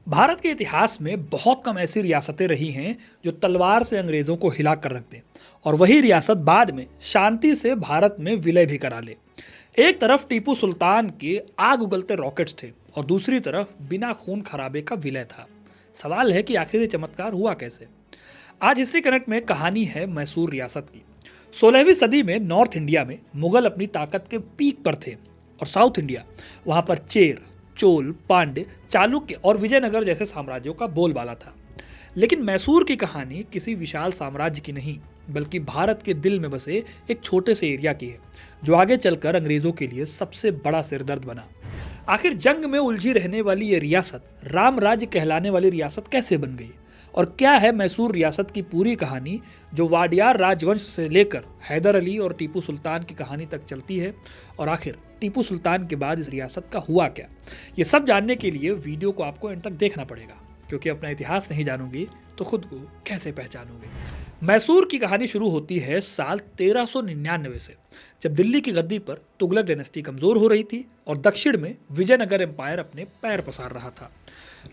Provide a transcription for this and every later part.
भारत के इतिहास में बहुत कम ऐसी रियासतें रही हैं जो तलवार से अंग्रेजों को हिला कर रख दें और वही रियासत बाद में शांति से भारत में विलय भी करा ले। एक तरफ टीपू सुल्तान के आग उगलते रॉकेट्स थे और दूसरी तरफ बिना खून खराबे का विलय था। सवाल है कि आखिर ये चमत्कार हुआ कैसे। आज हिस्ट्री कनेक्ट में कहानी है मैसूर रियासत की। 16वीं सदी में नॉर्थ इंडिया में मुगल अपनी ताकत के पीक पर थे और साउथ इंडिया, वहां पर चेर, चोल, पांड्य, चालुक्य और विजयनगर जैसे साम्राज्यों का बोलबाला था। लेकिन मैसूर की कहानी किसी विशाल साम्राज्य की नहीं, बल्कि भारत के दिल में बसे एक छोटे से एरिया की है, जो आगे चलकर अंग्रेजों के लिए सबसे बड़ा सिरदर्द बना। आखिर जंग में उलझी रहने वाली ये रियासत राम राज्य कहलाने वाली रियासत कैसे बन गई, और क्या है मैसूर रियासत की पूरी कहानी, जो वाडियार राजवंश से लेकर हैदर अली और टीपू सुल्तान की कहानी तक चलती है। और आखिर टीपू सुल्तान के बाद इस रियासत का हुआ क्या, ये सब जानने के लिए वीडियो को आपको एंड तक देखना पड़ेगा, क्योंकि अपना इतिहास नहीं जानोगे तो खुद को कैसे पहचानोगे। मैसूर की कहानी शुरू होती है साल 1399 से, जब दिल्ली की गद्दी पर तुगलक डायनेस्टी कमजोर हो रही थी और दक्षिण में विजयनगर एम्पायर अपने पैर पसार रहा था।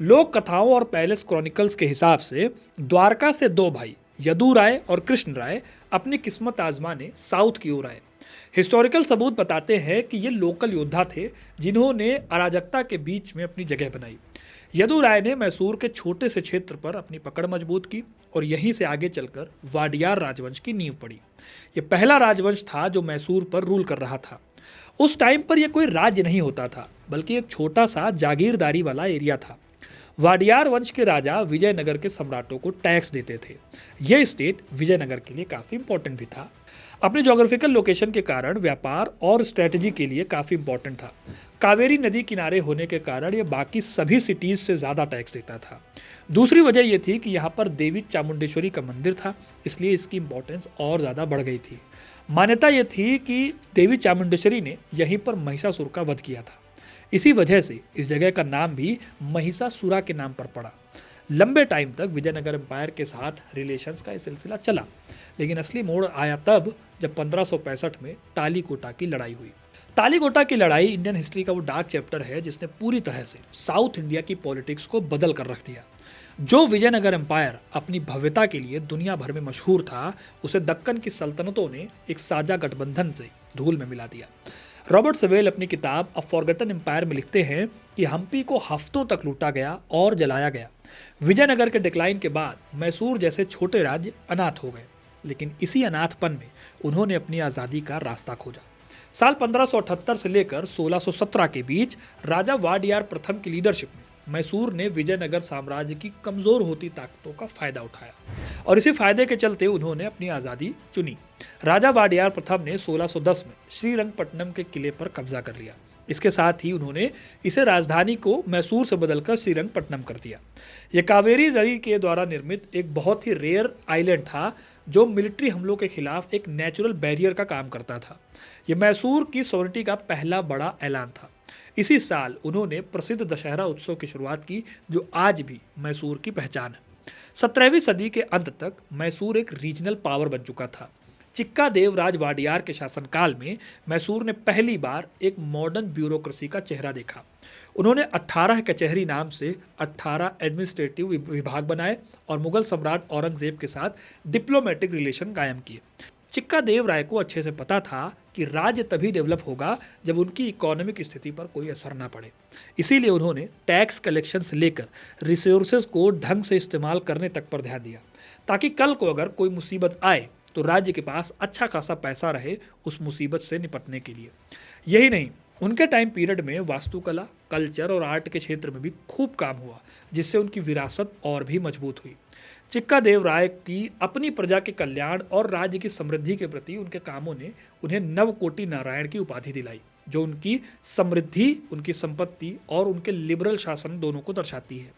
लोक कथाओं और पैलेस क्रॉनिकल्स के हिसाब से द्वारका से दो भाई यदु राय और कृष्ण राय अपनी किस्मत आजमाने साउथ की ओर आए। हिस्टोरिकल सबूत बताते हैं कि ये लोकल योद्धा थे जिन्होंने अराजकता के बीच में अपनी जगह बनाई। यदु राय ने मैसूर के छोटे से क्षेत्र पर अपनी पकड़ मजबूत की और यहीं से आगे चलकर वाडियार राजवंश की नींव पड़ी। ये पहला राजवंश था जो मैसूर पर रूल कर रहा था। उस टाइम पर यह कोई राज्य नहीं होता था, बल्कि एक छोटा सा जागीरदारी वाला एरिया था। वाडियार वंश के राजा विजयनगर के सम्राटों को टैक्स देते थे। यह स्टेट विजयनगर के लिए काफ़ी इंपॉर्टेंट भी था। अपने जोग्राफिकल लोकेशन के कारण व्यापार और स्ट्रेटजी के लिए काफ़ी इंपॉर्टेंट था। कावेरी नदी किनारे होने के कारण यह बाकी सभी सिटीज़ से ज़्यादा टैक्स देता था। दूसरी वजह यह थी कि यहाँ पर देवी चामुंडेश्वरी का मंदिर था, इसलिए इसकी इंपॉर्टेंस और ज़्यादा बढ़ गई थी। मान्यता यह थी कि देवी चामुंडेश्वरी ने यहीं पर महिषासुर का वध किया था। इसी वजह से इस जगह का नाम भी महिषासुरा के नाम पर पड़ा। लंबे टाइम तक विजयनगर एम्पायर के साथ रिलेशंस का ये सिलसिला चला, लेकिन असली मोड़ आया तब जब 1565 में तालीकोटा की लड़ाई हुई। तालीकोटा की लड़ाई इंडियन हिस्ट्री का वो डार्क चैप्टर है जिसने पूरी तरह से साउथ इंडिया की पॉलिटिक्स को बदल कर रख दिया। जो विजयनगर एम्पायर अपनी भव्यता के लिए दुनिया भर में मशहूर था, उसे दक्कन की सल्तनतों ने एक साझा गठबंधन से धूल में मिला दिया। रॉबर्ट सवेल अपनी किताब अ फॉरगटन एम्पायर में लिखते हैं कि हम्पी को हफ्तों तक लूटा गया और जलाया गया। विजयनगर के डिक्लाइन के बाद मैसूर जैसे छोटे राज्य अनाथ हो गए, लेकिन इसी अनाथपन में उन्होंने अपनी आज़ादी का रास्ता खोजा। साल 1578 से लेकर 1617 के बीच राजा वाडियार प्रथम की लीडरशिप में मैसूर ने विजयनगर साम्राज्य की कमज़ोर होती ताकतों का फायदा उठाया और इसी फायदे के चलते उन्होंने अपनी आज़ादी चुनी। राजा वाडियार प्रथम ने 1610 में श्रीरंगपट्टनम के किले पर कब्जा कर लिया। इसके साथ ही उन्होंने इसे राजधानी को मैसूर से बदलकर श्रीरंगपट्टनम कर दिया। यह कावेरी नदी के द्वारा निर्मित एक बहुत ही रेयर आइलैंड था, जो मिलिट्री हमलों के खिलाफ एक नेचुरल बैरियर का काम करता था। यह मैसूर की सॉवरेनिटी का पहला बड़ा ऐलान था। इसी साल उन्होंने प्रसिद्ध दशहरा उत्सव की शुरुआत की, जो आज भी मैसूर की पहचान है। 17वीं सदी के अंत तक मैसूर एक रीजनल पावर बन चुका था। चिक्का देवराज वाडियार के शासनकाल में मैसूर ने पहली बार एक मॉडर्न ब्यूरोक्रेसी का चेहरा देखा। उन्होंने 18 कचहरी नाम से 18 एडमिनिस्ट्रेटिव विभाग बनाए और मुगल सम्राट औरंगजेब के साथ डिप्लोमेटिक रिलेशन कायम किए। चिक्का देव राय को अच्छे से पता था कि राज्य तभी डेवलप होगा जब उनकी इकोनॉमिक स्थिति पर कोई असर ना पड़े। इसीलिए उन्होंने टैक्स कलेक्शन से लेकर रिसोर्सेज को ढंग से इस्तेमाल करने तक पर ध्यान दिया, ताकि कल को अगर कोई मुसीबत आए तो राज्य के पास अच्छा खासा पैसा रहे उस मुसीबत से निपटने के लिए। यही नहीं, उनके टाइम पीरियड में वास्तुकला, कल्चर और आर्ट के क्षेत्र में भी खूब काम हुआ, जिससे उनकी विरासत और भी मजबूत हुई। चिक्का देव राय की अपनी प्रजा के कल्याण और राज्य की समृद्धि के प्रति उनके कामों ने उन्हें नवकोटि नारायण की उपाधि दिलाई, जो उनकी समृद्धि, उनकी संपत्ति और उनके लिबरल शासन दोनों को दर्शाती है।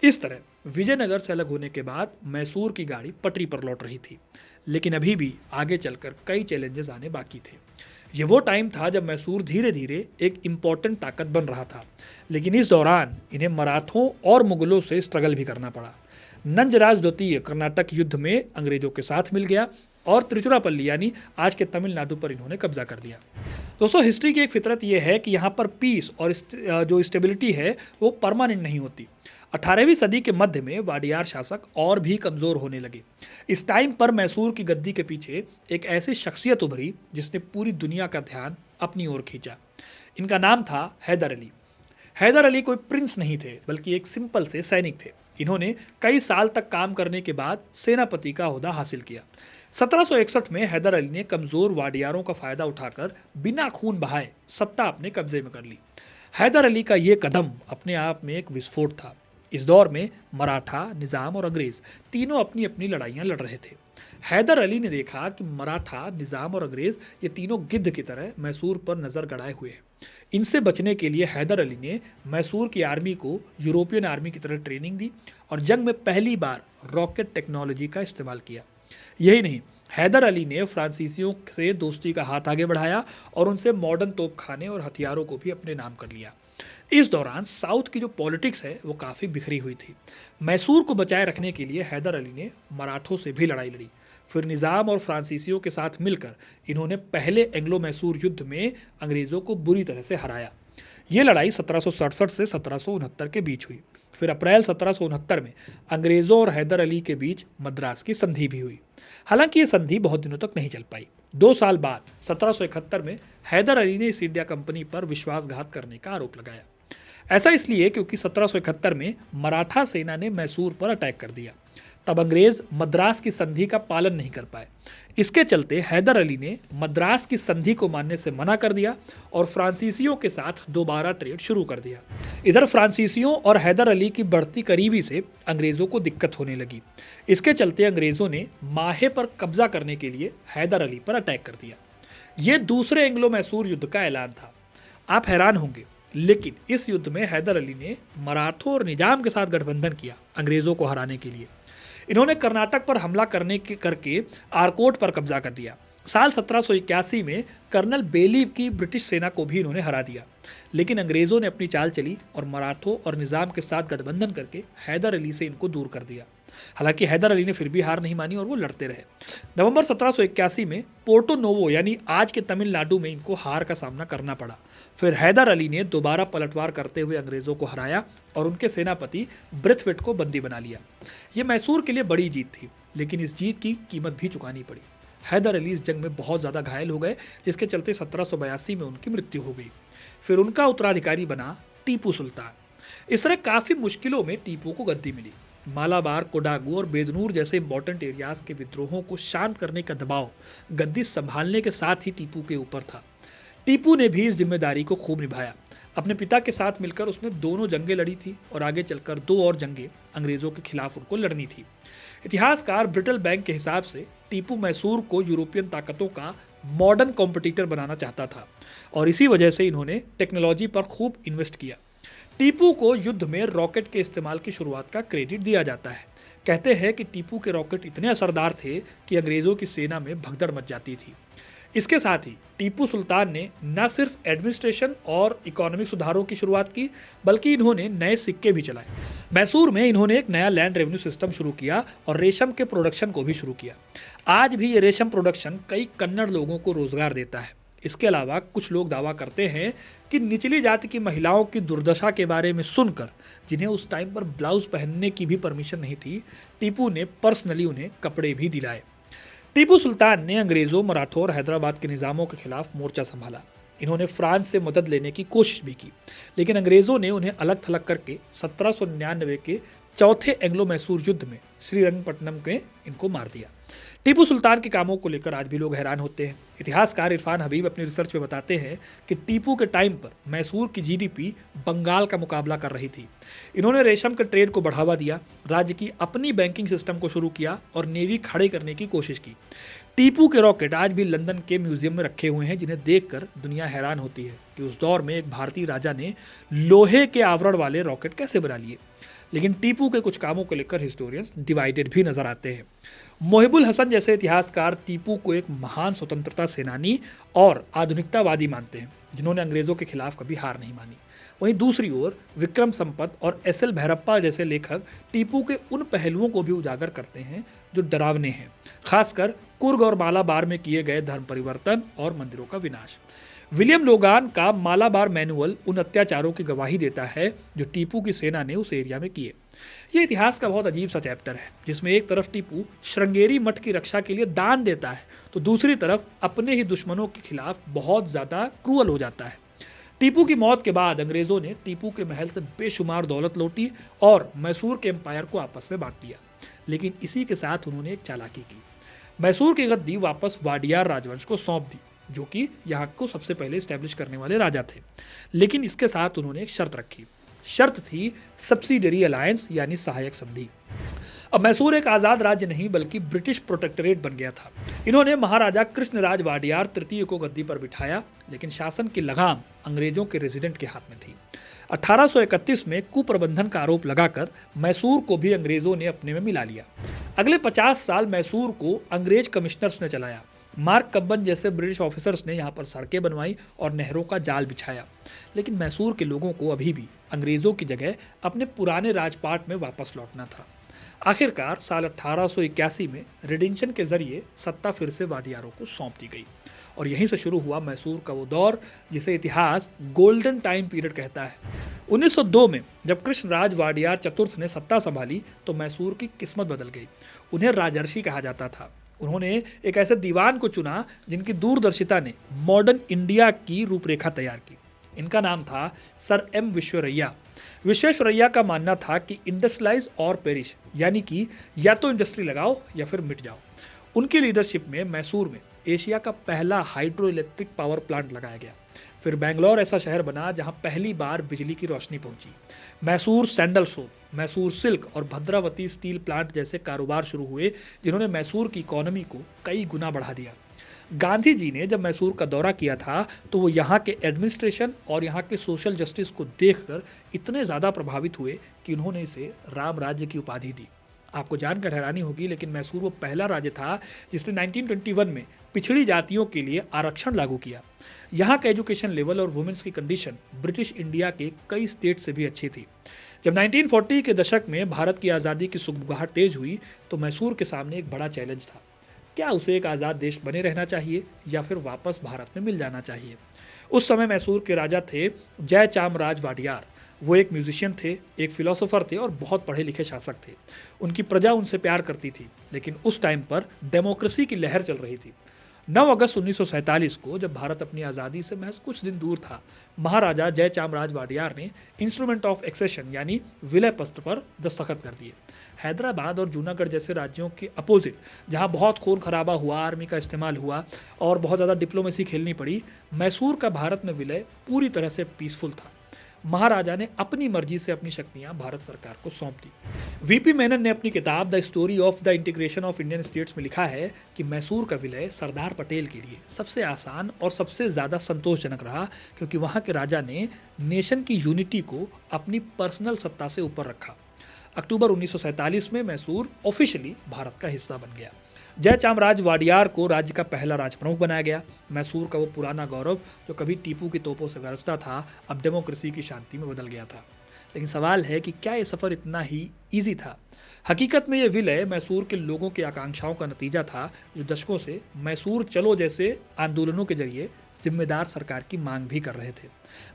इस तरह विजयनगर से अलग होने के बाद मैसूर की गाड़ी पटरी पर लौट रही थी, लेकिन अभी भी आगे चलकर कई चैलेंजेस आने बाकी थे। ये वो टाइम था जब मैसूर धीरे धीरे एक इम्पॉर्टेंट ताकत बन रहा था, लेकिन इस दौरान इन्हें मराठों और मुगलों से स्ट्रगल भी करना पड़ा। नंजराज द्वितीय कर्नाटक युद्ध में अंग्रेजों के साथ मिल गया और त्रिचुरापल्ली यानी आज के तमिलनाडु पर इन्होंने कब्जा कर लिया। दोस्तों, हिस्ट्री की एक फितरत यह है कि यहाँ पर पीस और जो स्टेबिलिटी है वो परमानेंट नहीं होती। 18वीं सदी के मध्य में वाडियार शासक और भी कमजोर होने लगे। इस टाइम पर मैसूर की गद्दी के पीछे एक ऐसी शख्सियत उभरी जिसने पूरी दुनिया का ध्यान अपनी ओर खींचा। इनका नाम था हैदर अली। हैदर अली कोई प्रिंस नहीं थे, बल्कि एक सिंपल से सैनिक थे। इन्होंने कई साल तक काम करने के बाद सेनापति का ओहदा हासिल किया। 1761 में हैदर अली ने कमजोर वाडियारों का फायदा उठाकर बिना खून बहाए सत्ता अपने कब्जे में कर ली। हैदर अली का ये कदम अपने आप में एक विस्फोट था। इस दौर में मराठा, निज़ाम और अंग्रेज तीनों अपनी अपनी लड़ाइयाँ लड़ रहे थे। हैदर अली ने देखा कि मराठा, निज़ाम और अंग्रेज ये तीनों गिद्ध की तरह मैसूर पर नज़र गड़ाए हुए हैं। इनसे बचने के लिए हैदर अली ने मैसूर की आर्मी को यूरोपियन आर्मी की तरह ट्रेनिंग दी और जंग में पहली बार रॉकेट टेक्नोलॉजी का इस्तेमाल किया। यही नहीं, हैदर अली ने फ्रांसीसियों से दोस्ती का हाथ आगे बढ़ाया और उनसे मॉडर्न तोपखाने और हथियारों को भी अपने नाम कर लिया। इस दौरान साउथ की जो पॉलिटिक्स है वो काफ़ी बिखरी हुई थी। मैसूर को बचाए रखने के लिए हैदर अली ने मराठों से भी लड़ाई लड़ी। फिर निज़ाम और फ्रांसीसियों के साथ मिलकर इन्होंने पहले एंग्लो मैसूर युद्ध में अंग्रेज़ों को बुरी तरह से हराया। ये लड़ाई 1767 से 1769 के बीच हुई। फिर अप्रैल 1769 में अंग्रेज़ों और हैदर अली के बीच मद्रास की संधि भी हुई। हालांकि ये संधि बहुत दिनों तक नहीं चल पाई। 2 साल बाद 1771 में हैदर अली ने ईस्ट इंडिया कंपनी पर विश्वासघात करने का आरोप लगाया। ऐसा इसलिए क्योंकि 1771 में मराठा सेना ने मैसूर पर अटैक कर दिया। तब अंग्रेज मद्रास की संधि का पालन नहीं कर पाए। इसके चलते हैदर अली ने मद्रास की संधि को मानने से मना कर दिया और फ्रांसीसियों के साथ दोबारा ट्रेड शुरू कर दिया। इधर फ्रांसीसियों और हैदर अली की बढ़ती करीबी से अंग्रेज़ों को दिक्कत होने लगी। इसके चलते अंग्रेज़ों ने माहे पर कब्जा करने के लिए हैदर अली पर अटैक कर दिया। ये दूसरे एंग्लो मैसूर युद्ध का ऐलान था। आप हैरान होंगे, लेकिन इस युद्ध में हैदर अली ने मराठों और निजाम के साथ गठबंधन किया अंग्रेज़ों को हराने के लिए। इन्होंने कर्नाटक पर हमला करके आरकोट पर कब्जा कर दिया। साल 1781 में कर्नल बेली की ब्रिटिश सेना को भी इन्होंने हरा दिया। लेकिन अंग्रेज़ों ने अपनी चाल चली और मराठों और निज़ाम के साथ गठबंधन करके हैदर अली से इनको दूर कर दिया। हालांकि हैदर अली ने फिर भी हार नहीं मानी और वो लड़ते रहे। नवंबर 1781 में पोर्टो नोवो यानी आज के तमिलनाडु में इनको हार का सामना करना पड़ा। फिर हैदर अली ने दोबारा पलटवार करते हुए अंग्रेज़ों को हराया और उनके सेनापति ब्रेथवेट को बंदी बना लिया। ये मैसूर के लिए बड़ी जीत थी, लेकिन इस जीत की कीमत भी चुकानी पड़ी। हैदर अली इस जंग में बहुत ज़्यादा घायल हो गए, जिसके चलते 1782 में उनकी मृत्यु हो गई। फिर उनका उत्तराधिकारी बना टीपू सुल्तान। इस तरह काफ़ी मुश्किलों में टीपू को गद्दी मिली। मालाबार, कोडागू और बेदनूर जैसे इंपॉर्टेंट एरियाज के विद्रोहों को शांत करने का दबाव गद्दी संभालने के साथ ही टीपू के ऊपर था। टीपू ने भी इस जिम्मेदारी को खूब निभाया। अपने पिता के साथ मिलकर उसने दोनों जंगें लड़ी थी और आगे चलकर 2 और जंगें अंग्रेज़ों के खिलाफ उनको लड़नी थी। इतिहासकार ब्रिटल बैंक के हिसाब से टीपू मैसूर को यूरोपियन ताकतों का मॉडर्न कॉम्पिटिटर बनाना चाहता था और इसी वजह से इन्होंने टेक्नोलॉजी पर खूब इन्वेस्ट किया। टीपू को युद्ध में रॉकेट के इस्तेमाल की शुरुआत का क्रेडिट दिया जाता है। कहते हैं कि टीपू के रॉकेट इतने असरदार थे कि अंग्रेज़ों की सेना में भगदड़ मच जाती थी। इसके साथ ही टीपू सुल्तान ने न सिर्फ एडमिनिस्ट्रेशन और इकोनॉमिक सुधारों की शुरुआत की, बल्कि इन्होंने नए सिक्के भी चलाए। मैसूर में इन्होंने एक नया लैंड रेवेन्यू सिस्टम शुरू किया और रेशम के प्रोडक्शन को भी शुरू किया। आज भी ये रेशम प्रोडक्शन कई कन्नड़ लोगों को रोजगार देता है। इसके अलावा कुछ लोग दावा करते हैं कि निचली जाति की महिलाओं की दुर्दशा के बारे में सुनकर, जिन्हें उस टाइम पर ब्लाउज पहनने की भी परमिशन नहीं थी, टीपू ने पर्सनली उन्हें कपड़े भी दिलाए। टीपू सुल्तान ने अंग्रेज़ों, मराठों और हैदराबाद के निज़ामों के खिलाफ मोर्चा संभाला। इन्होंने फ्रांस से मदद लेने की कोशिश भी की, लेकिन अंग्रेज़ों ने उन्हें अलग थलग करके 1799 के चौथे एंग्लो मैसूर युद्ध में श्रीरंगपट्टनम में इनको मार दिया। टीपू सुल्तान के कामों को लेकर आज भी लोग हैरान होते हैं। इतिहासकार इरफान हबीब अपनी रिसर्च में बताते हैं कि टीपू के टाइम पर मैसूर की जीडीपी बंगाल का मुकाबला कर रही थी। इन्होंने रेशम के ट्रेड को बढ़ावा दिया, राज्य की अपनी बैंकिंग सिस्टम को शुरू किया और नेवी खड़े करने की कोशिश की। टीपू के रॉकेट आज भी लंदन के म्यूजियम में रखे हुए हैं, जिन्हें देखकर दुनिया हैरान होती है कि उस दौर में एक भारतीय राजा ने लोहे के आवरण वाले रॉकेट कैसे बना लिए। लेकिन टीपू के कुछ कामों को लेकर हिस्टोरियंस डिवाइडेड भी नजर आते हैं। मोहिबुल हसन जैसे इतिहासकार टीपू को एक महान स्वतंत्रता सेनानी और आधुनिकतावादी मानते हैं, जिन्होंने अंग्रेज़ों के खिलाफ कभी हार नहीं मानी। वहीं दूसरी ओर विक्रम संपत और एस.एल. भैरप्पा जैसे लेखक टीपू के उन पहलुओं को भी उजागर करते हैं जो डरावने हैं, खासकर कुर्ग और मालाबार में किए गए धर्म परिवर्तन और मंदिरों का विनाश। विलियम लोगान का मालाबार मैनुअल उन अत्याचारों की गवाही देता है जो टीपू की सेना ने उस एरिया में किए। ये इतिहास का बहुत अजीब सा चैप्टर है जिसमें एक तरफ टीपू श्रृंगेरी मठ की रक्षा के लिए दान देता है तो दूसरी तरफ अपने ही दुश्मनों के खिलाफ बहुत ज़्यादा क्रूअल हो जाता है। टीपू की मौत के बाद अंग्रेजों ने टीपू के महल से बेशुमार दौलत लूटी और मैसूर के एम्पायर को आपस में बांट लिया, लेकिन इसी के साथ उन्होंने एक चालाकी की। मैसूर की गद्दी वापस वाडियार राजवंश को सौंप दी जो कि यहाँ को सबसे पहले इस्टेब्लिश करने वाले राजा थे, लेकिन इसके साथ उन्होंने एक शर्त रखी। शर्त थी सब्सिडरी अलायंस यानी सहायक संधि। अब मैसूर एक आज़ाद राज्य नहीं बल्कि ब्रिटिश प्रोटेक्टोरेट बन गया था। इन्होंने महाराजा कृष्णराज वाडियार तृतीय को गद्दी पर बिठाया, लेकिन शासन की लगाम अंग्रेजों के रेजिडेंट के हाथ में थी। 1831 में कुप्रबंधन का आरोप लगाकर मैसूर को भी अंग्रेजों ने अपने में मिला लिया। अगले 50 साल मैसूर को अंग्रेज कमिश्नर्स ने चलाया। मार्क कब्बन जैसे ब्रिटिश ऑफिसर्स ने यहाँ पर सड़कें बनवाई और नहरों का जाल बिछाया, लेकिन मैसूर के लोगों को अभी भी अंग्रेजों की जगह अपने पुराने राजपाट में वापस लौटना था। आखिरकार साल 1881 में रिडेंशन के जरिए सत्ता फिर से वाडियारों को सौंप दी गई और यहीं से शुरू हुआ मैसूर का वो दौर जिसे इतिहास गोल्डन टाइम पीरियड कहता है। 1902 में जब कृष्णराज वाडियार चतुर्थ ने सत्ता संभाली तो मैसूर की किस्मत बदल गई। उन्हें राजर्षि कहा जाता था। उन्होंने एक ऐसे दीवान को चुना जिनकी दूरदर्शिता ने मॉडर्न इंडिया की रूपरेखा तैयार की। इनका नाम था सर एम विश्वेश्वरैया। विश्वेश्वरैया का मानना था कि इंडस्ट्रियलाइज और पेरिश, यानी कि या तो इंडस्ट्री लगाओ या फिर मिट जाओ। उनकी लीडरशिप में मैसूर में एशिया का पहला हाइड्रो इलेक्ट्रिक पावर प्लांट लगाया गया। फिर बेंगलोर ऐसा शहर बना जहां पहली बार बिजली की रोशनी पहुंची। Mysore sandal soap, Mysore silk और भद्रावती स्टील प्लांट जैसे कारोबार शुरू हुए जिन्होंने मैसूर की इकोनॉमी को कई गुना बढ़ा दिया। गांधी जी ने जब मैसूर का दौरा किया था तो वो यहाँ के एडमिनिस्ट्रेशन और यहाँ के सोशल जस्टिस को देखकर इतने ज़्यादा प्रभावित हुए कि उन्होंने इसे राम राज्य की उपाधि दी। आपको जानकर हैरानी होगी, लेकिन मैसूर वो पहला राज्य था जिसने 1921 में पिछड़ी जातियों के लिए आरक्षण लागू किया। यहाँ का एजुकेशन लेवल और वुमेन्स की कंडीशन ब्रिटिश इंडिया के कई स्टेट से भी अच्छी थी। जब 1940 के दशक में भारत की आज़ादी की सुगबुगाहट तेज हुई तो मैसूर के सामने एक बड़ा चैलेंज था। क्या उसे एक आज़ाद देश बने रहना चाहिए या फिर वापस भारत में मिल जाना चाहिए? उस समय मैसूर के राजा थे जयचामराज वाडियार। वो एक म्यूजिशियन थे, एक फिलोसोफर थे और बहुत पढ़े लिखे शासक थे। उनकी प्रजा उनसे प्यार करती थी, लेकिन उस टाइम पर डेमोक्रेसी की लहर चल रही थी। 9 अगस्त 1947 को जब भारत अपनी आज़ादी से महज कुछ दिन दूर था, महाराजा जयचामराज वाडियार ने इंस्ट्रूमेंट ऑफ एक्सेशन यानी विलय पत्र पर दस्तखत कर दिए। हैदराबाद और जूनागढ़ जैसे राज्यों के अपोजिट, जहां बहुत खून खराबा हुआ, आर्मी का इस्तेमाल हुआ और बहुत ज़्यादा डिप्लोमेसी खेलनी पड़ी, मैसूर का भारत में विलय पूरी तरह से पीसफुल था। महाराजा ने अपनी मर्जी से अपनी शक्तियां भारत सरकार को सौंप दी। वीपी मेनन ने अपनी किताब the story of the integration of Indian states में लिखा है कि मैसूर का विलय सरदार पटेल के लिए सबसे आसान और सबसे ज़्यादा संतोषजनक रहा, क्योंकि वहाँ के राजा ने नेशन की यूनिटी को अपनी पर्सनल सत्ता से ऊपर रखा। अक्टूबर 1947 में मैसूर ऑफिशियली भारत का हिस्सा बन गया। जयचामराज वाडियार को राज्य का पहला राजप्रमुख बनाया गया। मैसूर का वो पुराना गौरव जो कभी टीपू की तोपों से गरजता था, अब डेमोक्रेसी की शांति में बदल गया था। लेकिन सवाल है कि क्या ये सफ़र इतना ही ईजी था? हकीकत में ये विलय मैसूर के लोगों की आकांक्षाओं का नतीजा था, जो दशकों से मैसूर चलो जैसे आंदोलनों के जरिए जिम्मेदार सरकार की मांग भी कर रहे थे।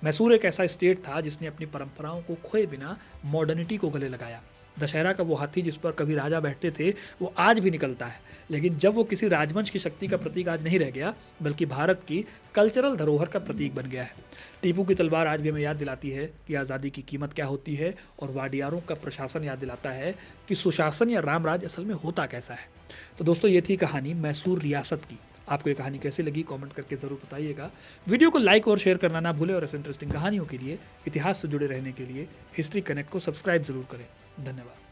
मैसूर एक ऐसा स्टेट था जिसने अपनी परंपराओं को खोए बिना मॉडर्निटी को गले लगाया। दशहरा का वो हाथी जिस पर कभी राजा बैठते थे वो आज भी निकलता है, लेकिन जब वो किसी राजवंश की शक्ति का प्रतीक आज नहीं रह गया बल्कि भारत की कल्चरल धरोहर का प्रतीक बन गया है। टीपू की तलवार आज भी हमें याद दिलाती है कि आज़ादी की कीमत क्या होती है, और वाडियारों का प्रशासन याद दिलाता है कि सुशासन या रामराज असल में होता कैसा है। तो दोस्तों, ये थी कहानी मैसूर रियासत की। आपको ये कहानी कैसी लगी कमेंट करके ज़रूर बताइएगा। वीडियो को लाइक और शेयर करना ना भूलें और ऐसे इंटरेस्टिंग कहानियों के लिए, इतिहास से जुड़े रहने के लिए हिस्ट्री कनेक्ट को सब्सक्राइब ज़रूर करें। धन्यवाद।